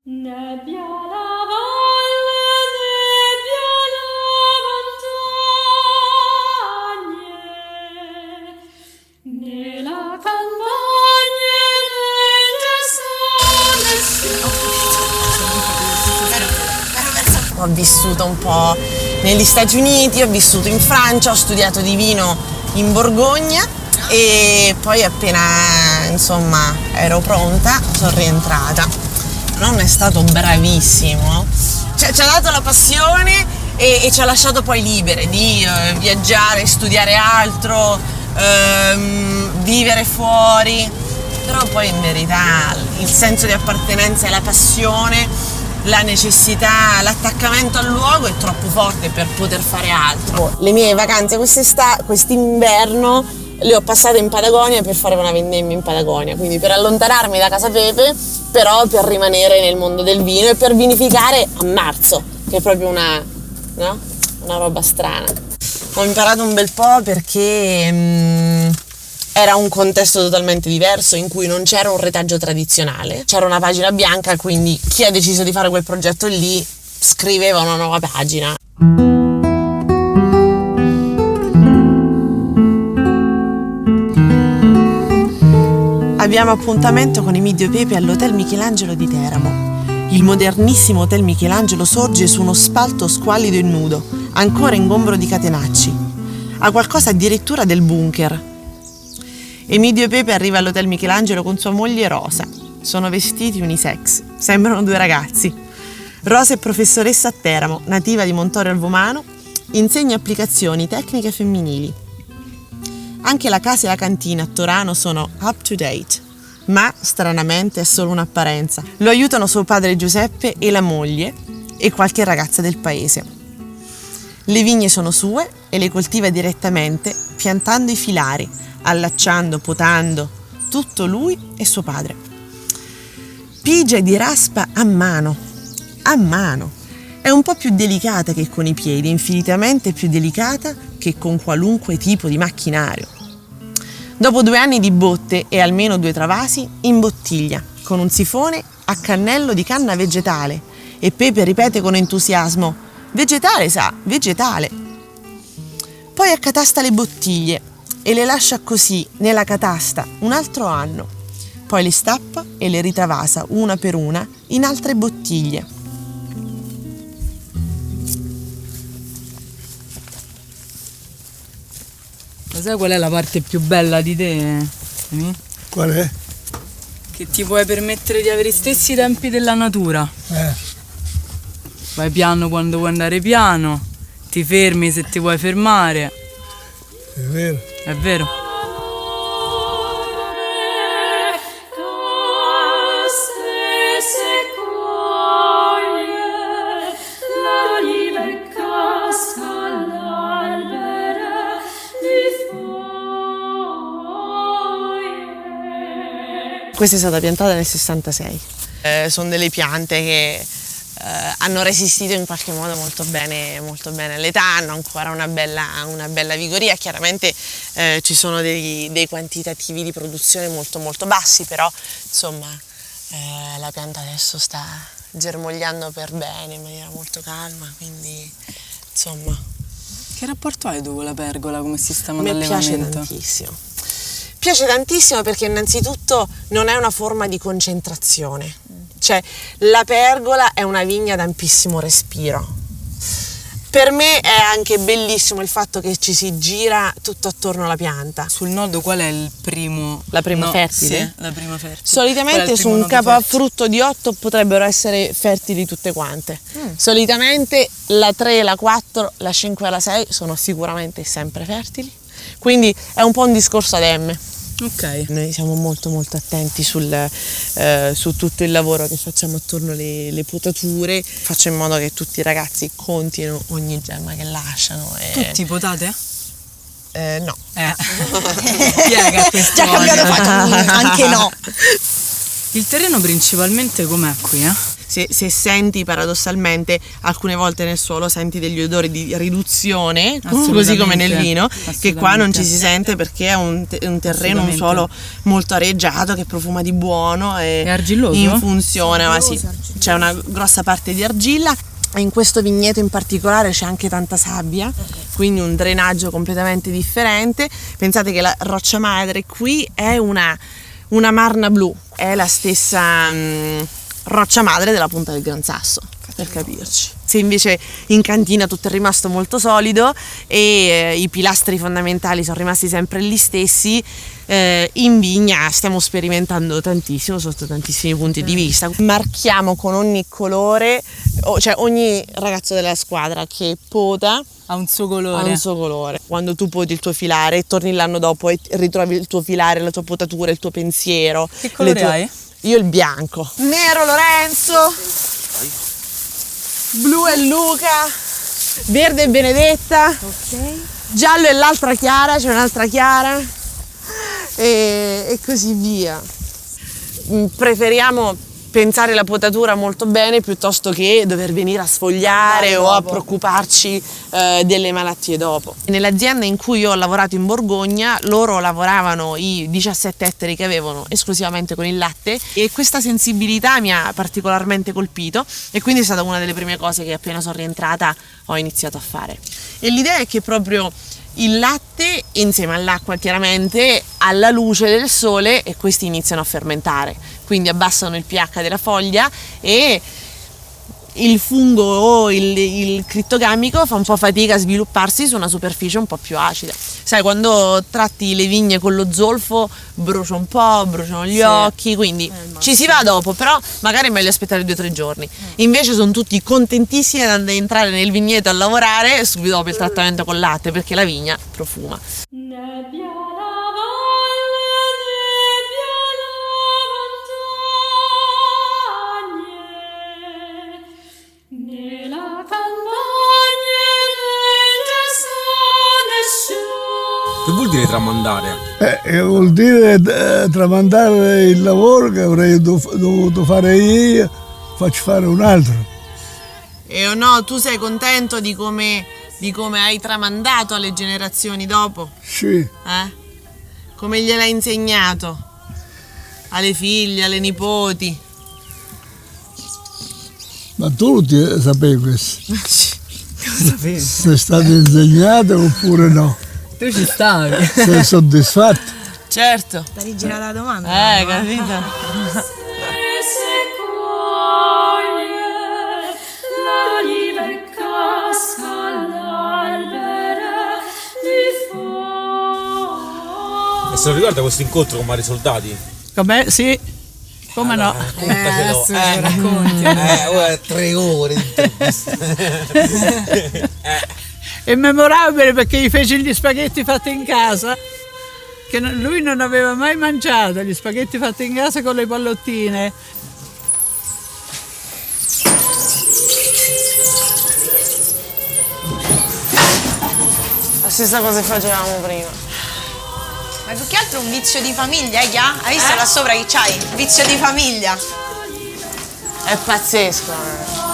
Nebbia la valle, nebbia la montagna, nella campagna Ho vissuto un po' negli Stati Uniti, ho vissuto in Francia, ho studiato di vino in Borgogna e poi appena ero pronta sono rientrata. Non è stato bravissimo, ci ha dato la passione e ci ha lasciato poi libere di viaggiare, studiare altro, vivere fuori, però poi in verità il senso di appartenenza e la passione, la necessità, l'attaccamento al luogo è troppo forte per poter fare altro. Le mie vacanze quest'inverno le ho passate in Patagonia per fare una vendemmia in Patagonia, quindi per allontanarmi da Casa Pepe, però per rimanere nel mondo del vino e per vinificare a marzo, che è proprio una roba strana. Ho imparato un bel po' perché era un contesto totalmente diverso in cui non c'era un retaggio tradizionale, c'era una pagina bianca, quindi chi ha deciso di fare quel progetto lì scriveva una nuova pagina. Abbiamo appuntamento con Emidio Pepe all'Hotel Michelangelo di Teramo. Il modernissimo Hotel Michelangelo sorge su uno spalto squallido e nudo, ancora ingombro di catenacci. Ha qualcosa addirittura del bunker. Emidio Pepe arriva all'Hotel Michelangelo con sua moglie Rosa. Sono vestiti unisex, sembrano due ragazzi. Rosa è professoressa a Teramo, nativa di Montorio al Vomano, insegna applicazioni tecniche femminili. Anche la casa e la cantina a Torano sono up to date, ma stranamente è solo un'apparenza. Lo aiutano suo padre Giuseppe e la moglie e qualche ragazza del paese. Le vigne sono sue e le coltiva direttamente piantando i filari, allacciando, potando, tutto lui e suo padre. Pigia di raspa a mano. È un po' più delicata che con i piedi, infinitamente più delicata che con qualunque tipo di macchinario. Dopo 2 anni di botte e almeno 2 travasi, imbottiglia, con un sifone a cannello di canna vegetale, e Pepe ripete con entusiasmo: vegetale, sa, vegetale. Poi accatasta le bottiglie e le lascia così, nella catasta, un altro anno. Poi le stappa e le ritravasa una per una in altre bottiglie. Lo sai qual è la parte più bella di te? Qual è? Che ti puoi permettere di avere gli stessi tempi della natura. Vai piano quando vuoi andare piano, ti fermi se ti vuoi fermare. È vero. È vero. Questa è stata piantata nel 66. Sono delle piante che hanno resistito in qualche modo molto bene all'età, hanno ancora una bella vigoria. Chiaramente ci sono dei quantitativi di produzione molto molto bassi, però insomma la pianta adesso sta germogliando per bene in maniera molto calma, quindi insomma. Che rapporto hai tu con la pergola come sistema Mi d'allevamento? piace tantissimo. Piace tantissimo perché innanzitutto non è una forma di concentrazione, cioè la pergola è una vigna ad ampissimo respiro. Per me è anche bellissimo il fatto che ci si gira tutto attorno alla pianta. Sul nodo qual è il primo? La prima fertile? Sì, la prima fertile. Solitamente su un capo a frutto di 8 potrebbero essere fertili tutte quante. Solitamente la 3, la 4, la 5 e la 6 sono sicuramente sempre fertili. Quindi è un po' un discorso ad M. Ok. Noi siamo molto molto attenti su tutto il lavoro che facciamo attorno alle potature. Faccio in modo che tutti i ragazzi contino ogni gemma che lasciano. Tutti potate? No. Spiega questo. Già cambiato fatto, anche no. Il terreno principalmente com'è qui, se senti paradossalmente alcune volte nel suolo senti degli odori di riduzione, così come nel vino, che qua non ci si sente perché è un terreno, un suolo molto areggiato che profuma di buono e è argilloso? In funzione, ma sì, c'è una grossa parte di argilla. In questo vigneto in particolare c'è anche tanta sabbia, quindi un drenaggio completamente differente. Pensate che la roccia madre qui è una marna blu, è la stessa roccia madre della Punta del Gran Sasso, per capirci. Se invece in cantina tutto è rimasto molto solido e i pilastri fondamentali sono rimasti sempre gli stessi, in vigna stiamo sperimentando tantissimo sotto tantissimi punti di vista. Marchiamo con ogni colore, cioè ogni ragazzo della squadra che pota ha un suo colore. Quando tu poti il tuo filare e torni l'anno dopo e ritrovi il tuo filare, la tua potatura, il tuo pensiero. Che colore hai? Io il bianco. Nero Lorenzo, blu è Luca, verde è Benedetta, giallo è l'altra Chiara, c'è un'altra Chiara e così via. Preferiamo pensare la potatura molto bene piuttosto che dover venire a sfogliare o a preoccuparci delle malattie dopo. Nell'azienda in cui io ho lavorato in Borgogna, loro lavoravano i 17 ettari che avevano esclusivamente con il latte e questa sensibilità mi ha particolarmente colpito e quindi è stata una delle prime cose che appena sono rientrata ho iniziato a fare. E l'idea è che proprio il latte insieme all'acqua chiaramente alla luce del sole e questi iniziano a fermentare, quindi abbassano il pH della foglia e il fungo o il crittogamico fa un po' fatica a svilupparsi su una superficie un po' più acida. Sai, quando tratti le vigne con lo zolfo brucia un po', bruciano gli occhi, quindi ci si va dopo, però magari è meglio aspettare 2 o 3 giorni. Invece sono tutti contentissimi ad entrare nel vigneto a lavorare subito dopo il trattamento col latte perché la vigna profuma. Nebbia la valle, nebbia la montagna, nella campagna non sa nessuno. Che vuol dire tramandare? Vuol dire tramandare il lavoro che avrei dovuto fare io, faccio fare un altro. E o no, tu sei contento di come hai tramandato alle generazioni dopo? Sì, Come gliel'hai insegnato? Alle figlie, alle nipoti? ma tu ti sapevi questo? Cosa sapevi? Se è stato insegnato oppure no? Tu ci stavi. Sei soddisfatto? Certo. Da rigirare la domanda. Capito? Se coglie l'olive casca all'albero di fuoco. E se lo ricorda questo incontro con vari soldati? Com'è? Sì. Come no? Raccontacelo. Adesso ce lo racconti. Ora 3 ore di intervista. È memorabile perché gli fece gli spaghetti fatti in casa, che lui non aveva mai mangiato, gli spaghetti fatti in casa con le pallottine. La stessa cosa che facevamo prima. Ma più che altro un vizio di famiglia, Chia? Hai visto là sopra che c'hai? Vizio di famiglia. È pazzesco.